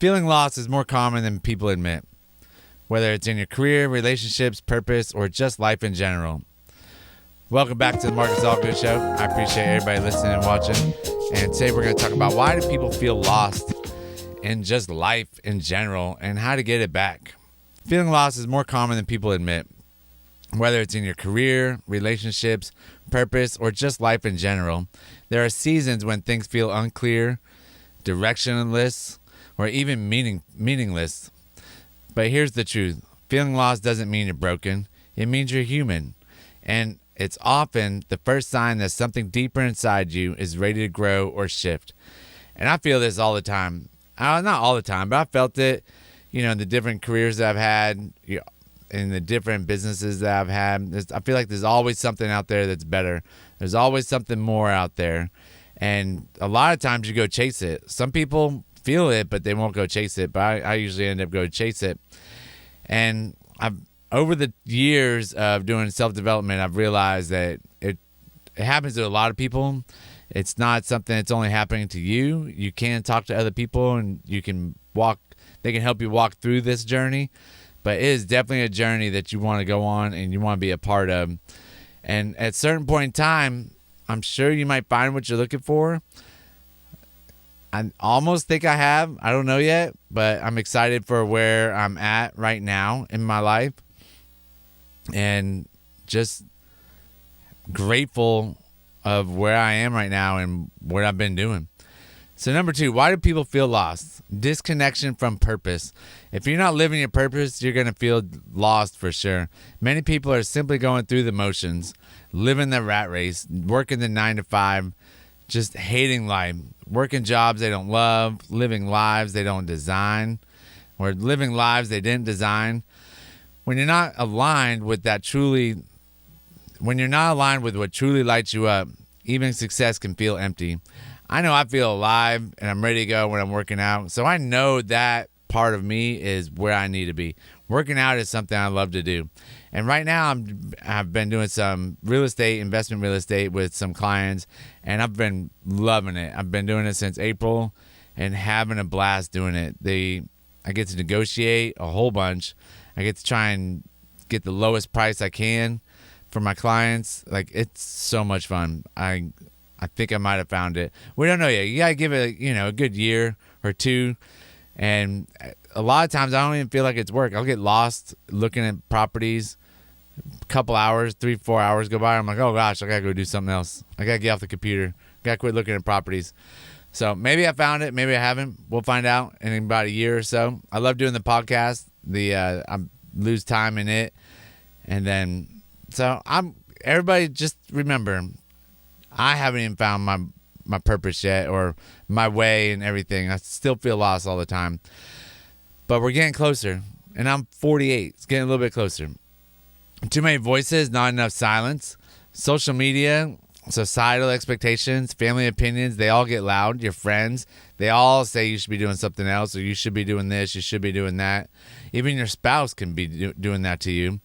Feeling lost is more common than people admit, whether it's in your career, relationships, purpose, or just life in general. Welcome back to the Marcus Allgood Show. I appreciate everybody listening and watching. And today we're going to talk about why do people feel lost in just life in general and how to get it back. Feeling lost is more common than people admit, whether it's in your career, relationships, purpose, or just life in general. There are seasons when things feel unclear, directionless, or even meaningless. But here's the truth. Feeling lost doesn't mean you're broken. It means you're human. And it's often the first sign that something deeper inside you is ready to grow or shift. And I feel this all the time. Not all the time, but I felt it, in the different careers that I've had, in the different businesses that I've had. I feel like there's always something out there that's better. There's always something more out there. And a lot of times you go chase it. Some people feel it, but they won't go chase it. But I usually end up going chase it. And over the years of doing self-development, I've realized that it happens to a lot of people. It's not something that's only happening to you. You can talk to other people and they can help you walk through this journey. But it is definitely a journey that you want to go on and you want to be a part of. And at a certain point in time, I'm sure you might find what you're looking for. I almost think I have. I don't know yet, but I'm excited for where I'm at right now in my life. And just grateful of where I am right now and what I've been doing. So number 2, why do people feel lost? Disconnection from purpose. If you're not living your purpose, you're going to feel lost for sure. Many people are simply going through the motions, living the rat race, working the 9 to 5, just hating life, working jobs they don't love, living lives they don't design, or living lives they didn't design. When you're not aligned with what truly lights you up, even success can feel empty. I know I feel alive and I'm ready to go when I'm working out. So I know that part of me is where I need to be. Working out is something I love to do. And right now I've been doing some investment real estate with some clients, and I've been loving it. I've been doing it since April and having a blast doing it. I get to negotiate a whole bunch. I get to try and get the lowest price I can for my clients. Like, it's so much fun. I think I might have found it. We don't know yet. You gotta give it, a good year or two. And a lot of times I don't even feel like it's work. I'll get lost looking at properties. A couple hours, 3-4 hours go by. I'm like, oh gosh, I gotta go do something else. I gotta get off the computer. Gotta quit looking at properties. So maybe I found it. Maybe I haven't. We'll find out in about a year or so. I love doing the podcast. I lose time in it. And then, everybody just remember, I haven't even found my purpose yet or my way and everything. I still feel lost all the time. But we're getting closer. And I'm 48. It's getting a little bit closer. Too many voices, not enough silence. Social media, societal expectations, family opinions, they all get loud. Your friends, they all say you should be doing something else, or you should be doing this, you should be doing that. Even your spouse can be doing that to you.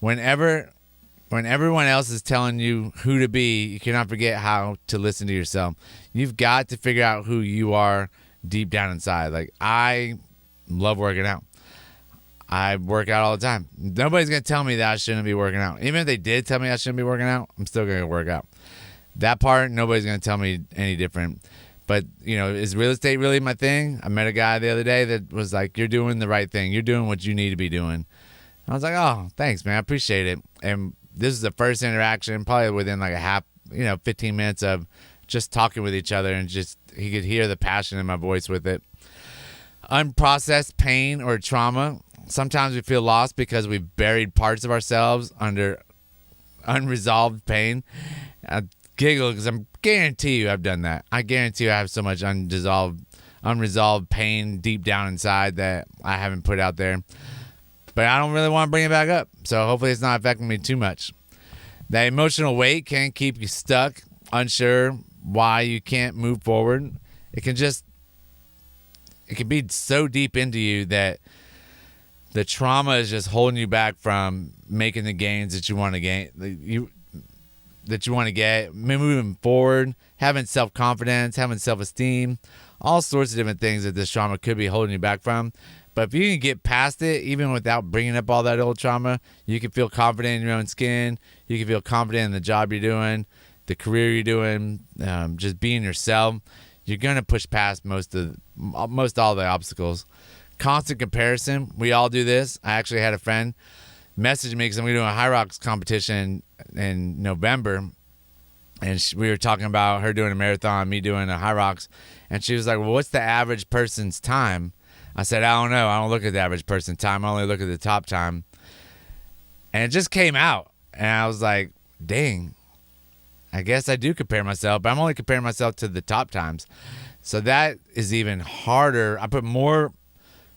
When everyone else is telling you who to be, you cannot forget how to listen to yourself. You've got to figure out who you are deep down inside. Like, I love working out. I work out all the time. Nobody's going to tell me that I shouldn't be working out. Even if they did tell me I shouldn't be working out, I'm still going to work out. That part, nobody's going to tell me any different. But, is real estate really my thing? I met a guy the other day that was like, you're doing the right thing. You're doing what you need to be doing. I was like, oh, thanks, man. I appreciate it. And this is the first interaction, probably within like a half, 15 minutes of just talking with each other, and just he could hear the passion in my voice with it. Unprocessed pain or trauma. Sometimes we feel lost because we've buried parts of ourselves under unresolved pain. I giggle because I guarantee you I've done that. I guarantee you I have so much unresolved pain deep down inside that I haven't put out there. But I don't really want to bring it back up. So hopefully it's not affecting me too much. That emotional weight can keep you stuck, unsure why you can't move forward. It can be so deep into you that the trauma is just holding you back from making the gains that you want to gain. that you want to get, moving forward, having self-confidence, having self-esteem, all sorts of different things that this trauma could be holding you back from. But if you can get past it, even without bringing up all that old trauma, you can feel confident in your own skin. You can feel confident in the job you're doing, the career you're doing, just being yourself. You're going to push past most all the obstacles. Constant comparison. We all do this. I actually had a friend message me because I'm doing a high rocks competition in November. And we were talking about her doing a marathon, me doing a high rocks. And she was like, well, what's the average person's time? I said, I don't know. I don't look at the average person's time. I only look at the top time. And it just came out. And I was like, dang, I guess I do compare myself. But I'm only comparing myself to the top times. So that is even harder. I put more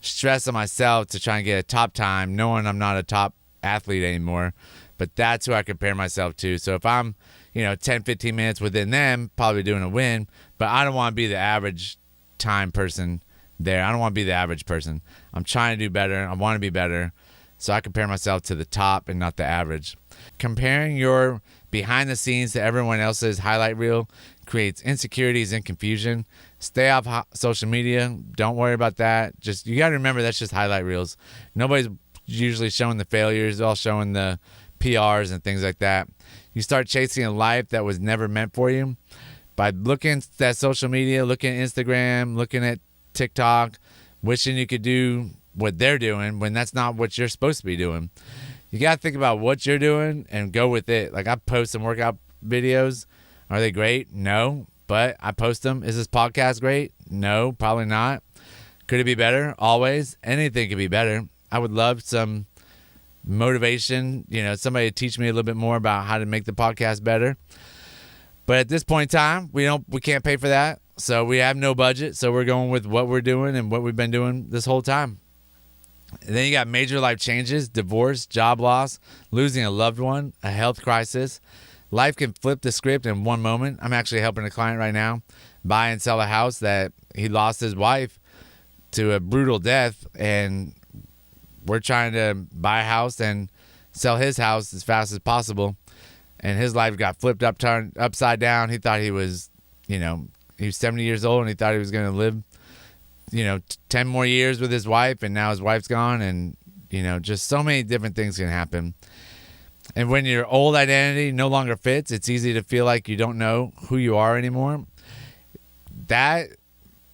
stress on myself to try and get a top time, knowing I'm not a top athlete anymore. But that's who I compare myself to. So if I'm 10, 15 minutes within them, probably doing a win. But I don't want to be the average time person there. I don't want to be the average person. I'm trying to do better. I want to be better. So I compare myself to the top and not the average. Comparing your behind the scenes to everyone else's highlight reel creates insecurities and confusion. Stay off social media. Don't worry about that. You got to remember that's just highlight reels. Nobody's usually showing the failures. They're all showing the PRs and things like that. You start chasing a life that was never meant for you by looking at social media, looking at Instagram, looking at TikTok, wishing you could do what they're doing when that's not what you're supposed to be doing. You got to think about what you're doing and go with it. Like, I post some workout videos. Are they great? No, but I post them. Is this podcast great? No, probably not. Could it be better? Always. Anything could be better. I would love some motivation, somebody to teach me a little bit more about how to make the podcast better. But at this point in time, we can't pay for that. So we have no budget. So we're going with what we're doing and what we've been doing this whole time. And then you got major life changes, divorce, job loss, losing a loved one, a health crisis. Life can flip the script in one moment. I'm actually helping a client right now buy and sell a house that he lost his wife to a brutal death. And we're trying to buy a house and sell his house as fast as possible. And his life got flipped upside down. He thought he was 70 years old and he thought he was going to live 10 more years with his wife, and now his wife's gone, and just so many different things can happen. And when your old identity no longer fits, it's easy to feel like you don't know who you are anymore. That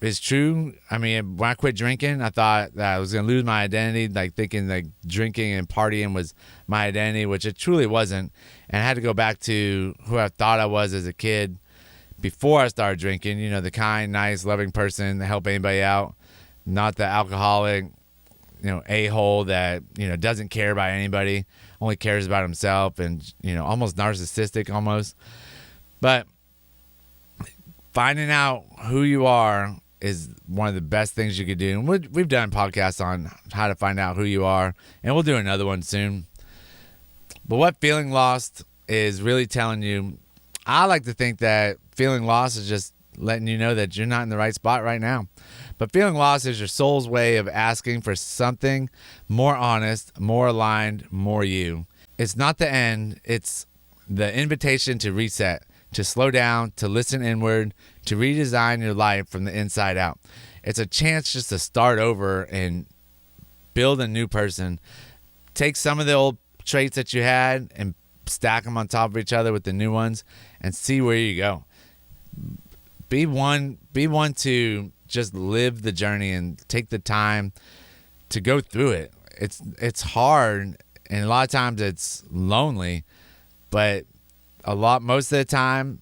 is true. I mean, when I quit drinking, I thought that I was going to lose my identity, like thinking like drinking and partying was my identity, which it truly wasn't. And I had to go back to who I thought I was as a kid before I started drinking, the kind, nice, loving person that help anybody out, not the alcoholic, a-hole that, doesn't care about anybody, only cares about himself and, almost narcissistic almost. But finding out who you are is one of the best things you could do. And we've done podcasts on how to find out who you are, and we'll do another one soon. But what feeling lost is really telling you, I like to think that feeling lost is just letting you know that you're not in the right spot right now. But feeling lost is your soul's way of asking for something more honest, more aligned, more you. It's not the end. It's the invitation to reset, to slow down, to listen inward, to redesign your life from the inside out. It's a chance just to start over and build a new person. Take some of the old traits that you had and stack them on top of each other with the new ones and see where you go. Be one to just live the journey and take the time to go through it. It's hard, and a lot of times it's lonely, but most of the time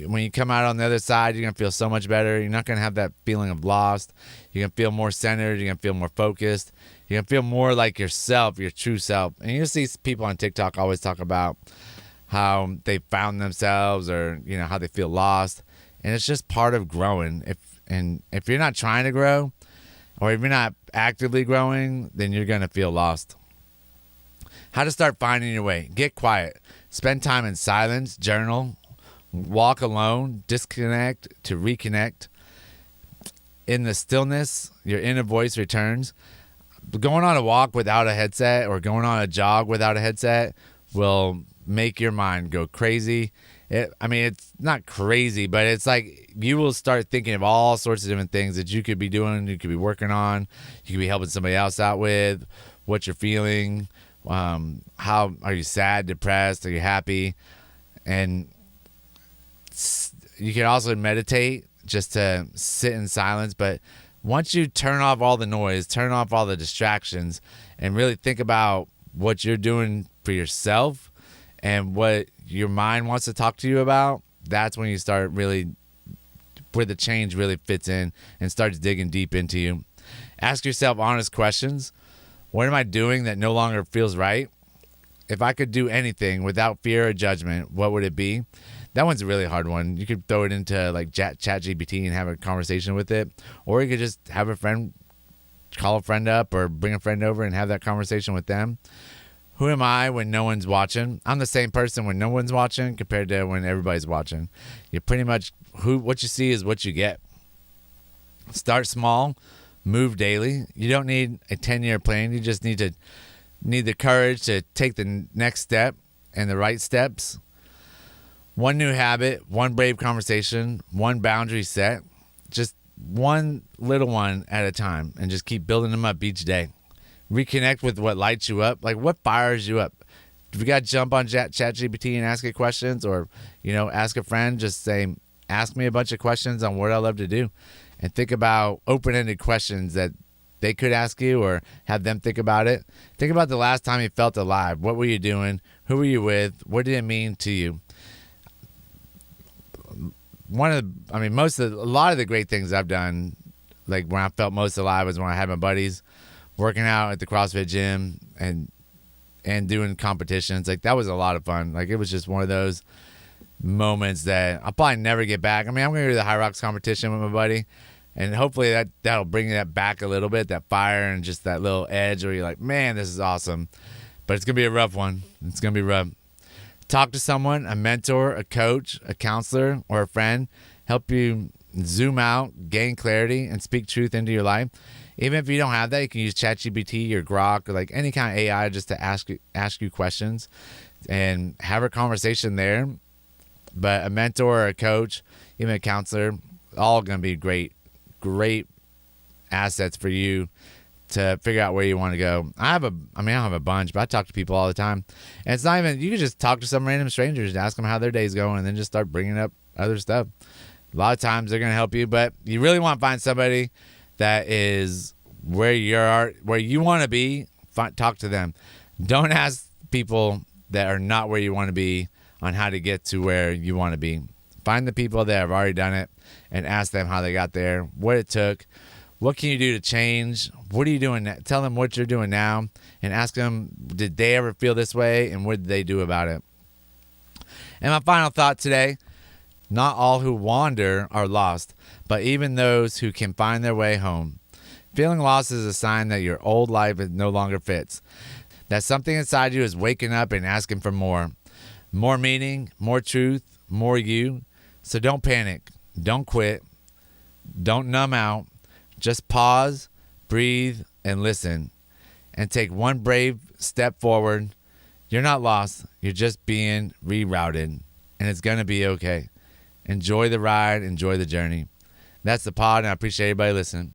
when you come out on the other side, you're going to feel so much better. You're not going to have that feeling of lost. You're going to feel more centered. You're going to feel more focused. You're going to feel more like yourself, your true self. And you'll see people on TikTok always talk about how they found themselves or, how they feel lost. And it's just part of growing. If you're not trying to grow or if you're not actively growing, then you're going to feel lost. How to start finding your way. Get quiet. Spend time in silence. Journal. Walk alone. Disconnect to reconnect. In the stillness, your inner voice returns. Going on a walk without a headset or going on a jog without a headset will make your mind go crazy. It's not crazy, but it's like you will start thinking of all sorts of different things that you could be doing, you could be working on, you could be helping somebody else out with, what you're feeling, how are you sad, depressed, are you happy, and you can also meditate just to sit in silence. But once you turn off all the noise, turn off all the distractions, and really think about what you're doing for yourself and what your mind wants to talk to you about, that's when you start really, where the change really fits in and starts digging deep into you. Ask yourself honest questions. What am I doing that no longer feels right? If I could do anything without fear or judgment, what would it be? That one's a really hard one. You could throw it into like ChatGPT and have a conversation with it, or you could just have a friend, call a friend up or bring a friend over and have that conversation with them. Who am I when no one's watching? I'm the same person when no one's watching compared to when everybody's watching. You're pretty much what you see is what you get. Start small, move daily. You don't need a 10-year plan. You just need the courage to take the next step and the right steps. One new habit, one brave conversation, one boundary set. Just one little one at a time, and just keep building them up each day. Reconnect with what lights you up. Like, what fires you up? If you got to jump on ChatGPT and ask it questions, or, ask a friend, just say, ask me a bunch of questions on what I love to do. And think about open-ended questions that they could ask you, or have them think about it. Think about the last time you felt alive. What were you doing? Who were you with? What did it mean to you? A lot of the great things I've done, like when I felt most alive, was when I had my buddies working out at the CrossFit gym and doing competitions. Like, that was a lot of fun. Like, it was just one of those moments that I'll probably never get back. I'm going to go to the High Rocks competition with my buddy, and hopefully that'll bring that back a little bit, that fire and just that little edge where you're like, man, this is awesome. But it's going to be a rough one. It's going to be rough. Talk to someone, a mentor, a coach, a counselor, or a friend. Help you zoom out, gain clarity, and speak truth into your life. Even if you don't have that, you can use ChatGPT or Grok or like any kind of AI just to ask you questions and have a conversation there. But a mentor or a coach, even a counselor, all going to be great assets for you to figure out where you want to go. I don't have a bunch, but I talk to people all the time. And it's not even, you can just talk to some random strangers and ask them how their day's going, and then just start bringing up other stuff. A lot of times they're going to help you, but you really want to find somebody that is where you want to be. Talk to them. Don't ask people that are not where you want to be on how to get to where you want to be. Find the people that have already done it and ask them how they got there, what it took. What can you do to change? What are you doing? Tell them what you're doing now, and ask them, did they ever feel this way, and what did they do about it? And my final thought today, not all who wander are lost, but even those who can find their way home. Feeling lost is a sign that your old life no longer fits, that something inside you is waking up and asking for more meaning, more truth, more you. So don't panic, don't quit, don't numb out. Just pause, breathe, and listen, and take one brave step forward. You're not lost. You're just being rerouted, and it's going to be okay. Enjoy the ride. Enjoy the journey. That's the pod, and I appreciate everybody listening.